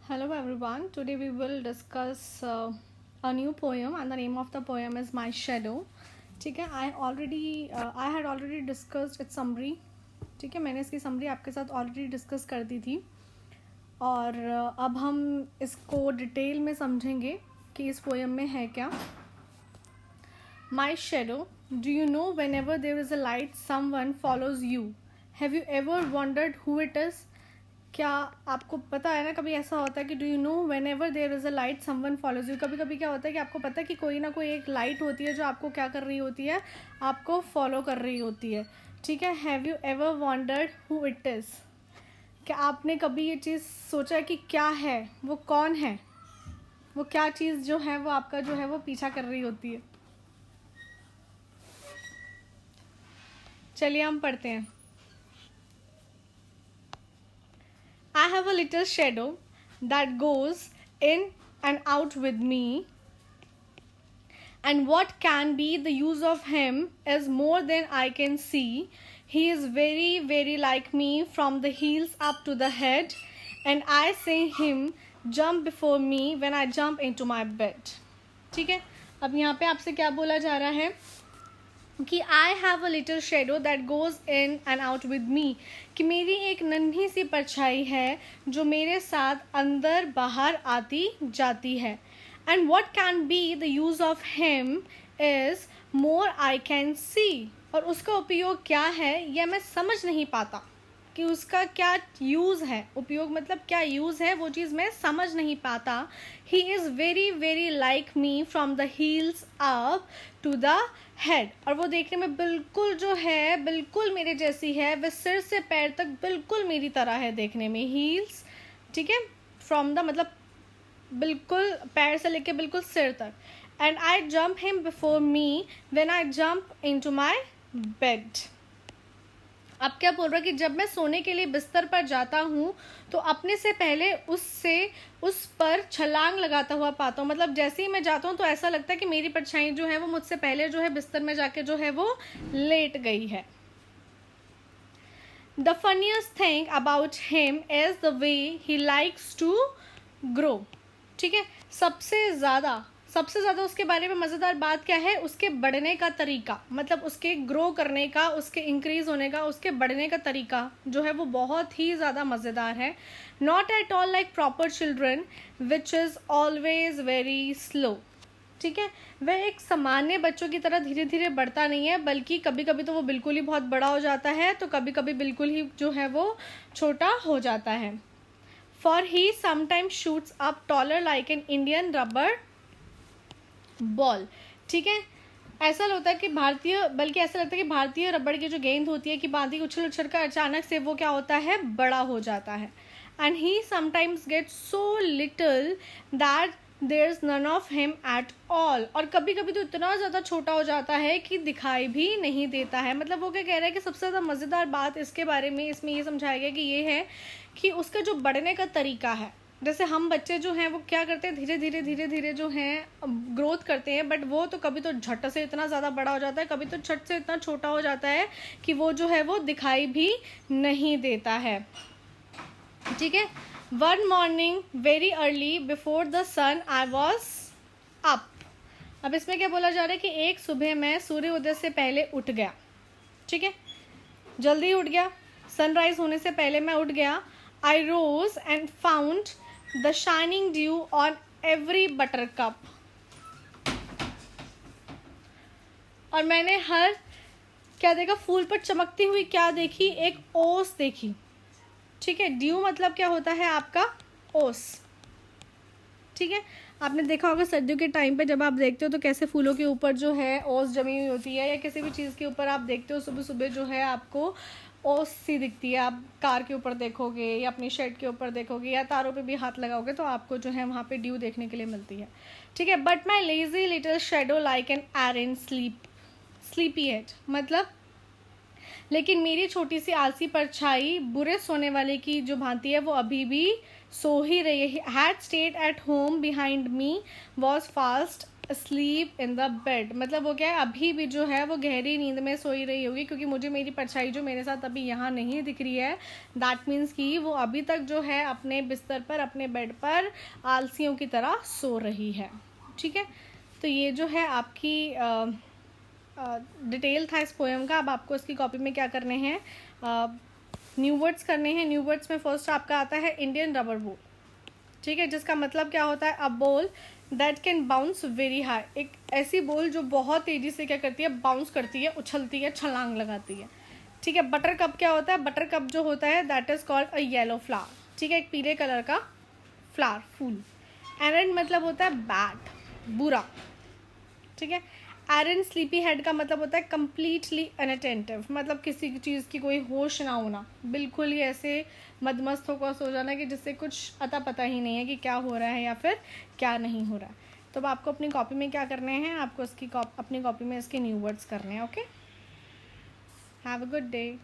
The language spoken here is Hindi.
Hello everyone. Today we will discuss a new poem and the name of the poem is My Shadow. ठीक है. I had already discussed its summary. ठीक है, मैंने इसकी summary आपके साथ already discuss कर दी थी और अब हम इसको डिटेल में समझेंगे कि इस poem में है क्या. My shadow, do you know whenever there is a light someone follows you? Have you ever wondered who it is? क्या आपको पता है ना, कभी ऐसा होता है कि do you know whenever there is a light someone follows you. कभी कभी क्या होता है कि आपको पता है कि कोई ना कोई एक लाइट होती है जो आपको क्या कर रही होती है, आपको फॉलो कर रही होती है. ठीक है. Have you ever wandered who it is? क्या आपने कभी ये चीज़ सोचा है कि क्या है, वो कौन है, वो क्या चीज़ जो है वो आपका जो है वो पीछा कर रही होती है. चलिए हम पढ़ते हैं. I have a little shadow that goes in and out with me, and what can be the use of him is more than I can see. He is very, very like me from the heels up to the head, and I see him jump before me when I jump into my bed. ठीक है. अब यहाँ पे आपसे क्या बोला जा रहा है कि I have a little shadow that goes in and out with me, कि मेरी एक नन्ही सी परछाई है जो मेरे साथ अंदर बाहर आती जाती है. And what can be the use of him is more I can see, और उसका उपयोग क्या है यह मैं समझ नहीं पाता कि उसका क्या यूज़ है. उपयोग मतलब क्या यूज़ है, वो चीज़ मैं समझ नहीं पाता. He is very very like me from the heels up to the head, और वो देखने में बिल्कुल जो है बिल्कुल मेरे जैसी है. वह सिर से पैर तक बिल्कुल मेरी तरह है देखने में. हील्स, ठीक है, फ्रॉम द मतलब बिल्कुल पैर से लेके बिल्कुल सिर तक. And I jump him before me when I jump into my bed. अब क्या बोल रहा है कि जब मैं सोने के लिए बिस्तर पर जाता हूँ तो अपने से पहले उस पर छलांग लगाता हुआ पाता हूँ. मतलब जैसे ही मैं जाता हूँ तो ऐसा लगता है कि मेरी परछाई जो है वो मुझसे पहले जो है बिस्तर में जाके जो है वो लेट गई है. The funniest thing about him is the way he likes to grow. ठीक है. सबसे ज़्यादा उसके बारे में मज़ेदार बात क्या है, उसके बढ़ने का तरीका, मतलब उसके ग्रो करने का, उसके इंक्रीज़ होने का, उसके बढ़ने का तरीका जो है वो बहुत ही ज़्यादा मज़ेदार है. Not at all like proper children which is always very slow. ठीक है. वह एक सामान्य बच्चों की तरह धीरे धीरे बढ़ता नहीं है, बल्कि कभी कभी तो वो बिल्कुल ही बहुत बड़ा हो जाता है, तो कभी कभी बिल्कुल ही जो है वो छोटा हो जाता है. For he sometimes shoots up taller like an Indian rubber ball. ठीक है. ऐसा होता है कि बल्कि ऐसा लगता है कि भारतीय रबड़ की जो गेंद होती है कि बांधी उछल उछल कर अचानक से वो क्या होता है, बड़ा हो जाता है. And he sometimes get so little that there is none of him at all, और कभी कभी तो इतना ज़्यादा छोटा हो जाता है कि दिखाई भी नहीं देता है. मतलब वो क्या कह रहा है कि सबसे ज़्यादा मज़ेदार बात इसके बारे में इसमें ये समझाया गया कि ये है कि उसका जो बढ़ने का तरीका है. जैसे हम बच्चे जो हैं वो क्या करते हैं, धीरे धीरे जो हैं ग्रोथ करते हैं, बट वो तो कभी तो झट से इतना ज़्यादा बड़ा हो जाता है, कभी तो झट से इतना छोटा हो जाता है कि वो जो है वो दिखाई भी नहीं देता है. ठीक है. One morning very early before the sun I was up. अब इसमें क्या बोला जा रहा है कि एक सुबह मैं सूर्योदय से पहले उठ गया. ठीक है. जल्दी उठ गया, सनराइज होने से पहले मैं उठ गया. I rose and found the shining dew on every buttercup, और मैंने हर क्या देखा, फूल पर चमकती हुई क्या देखी, एक ओस देखी. ठीक है. ड्यू मतलब क्या होता है आपका, ओस. ठीक है. आपने देखा होगा सर्दियों के टाइम पे जब आप देखते हो तो कैसे फूलों के ऊपर जो है ओस जमी हुई होती है, या किसी भी चीज़ के ऊपर आप देखते हो सुबह सुबह जो है आपको ओस सी दिखती है. आप कार के ऊपर देखोगे या अपनी शर्ट के ऊपर देखोगे या तारों पे भी हाथ लगाओगे तो आपको जो है वहाँ पे ड्यू देखने के लिए मिलती है. ठीक है. But my lazy little shadow like an arrant sleepy head, मतलब लेकिन मेरी छोटी सी आलसी परछाई बुरे सोने वाले की जो भांति है वो अभी भी सो ही रही है. Had stayed at home behind me, was fast sleep in the bed, मतलब वो क्या है, अभी भी जो है वो गहरी नींद में सोई रही होगी, क्योंकि मुझे मेरी परछाई जो मेरे साथ अभी यहाँ नहीं दिख रही है, दैट मीन्स कि वो अभी तक जो है अपने बिस्तर पर, अपने बेड पर आलसियों की तरह सो रही है। ठीक है, तो ये जो है आपकी डिटेल था इस पोएम का। अब आपको इसकी कॉपी में क्या करने हैं, न्यू वर्ड्स करने हैं। न्यू वर्ड्स में फर्स्ट आपका आता है इंडियन रबर बॉल। ठीक है, जिसका मतलब क्या होता है, a ball that can bounce very high, एक ऐसी बॉल जो बहुत तेज़ी से क्या करती है, बाउंस करती है, उछलती है, छलांग लगाती है। ठीक है, बटर कप क्या होता है, बटर कप जो होता है that is called a yellow flower. ठीक है, एक पीले कलर का फ्लावर, फूल। एरेंट मतलब होता है बैड, बुरा। ठीक है, एरेंट स्लीपी हेड का मतलब होता है कम्प्लीटली अनअटेंटिव, मतलब किसी चीज़ की कोई होश ना होना, बिल्कुल ही ऐसे मदमस्त होकर सो जाना कि जिससे कुछ अता पता ही नहीं है कि क्या हो रहा है या फिर क्या नहीं हो रहा है। तो अब आपको अपनी कॉपी में क्या करने हैं, आपको अपनी कॉपी में इसके न्यू वर्ड्स करने हैं। Okay, have a good day.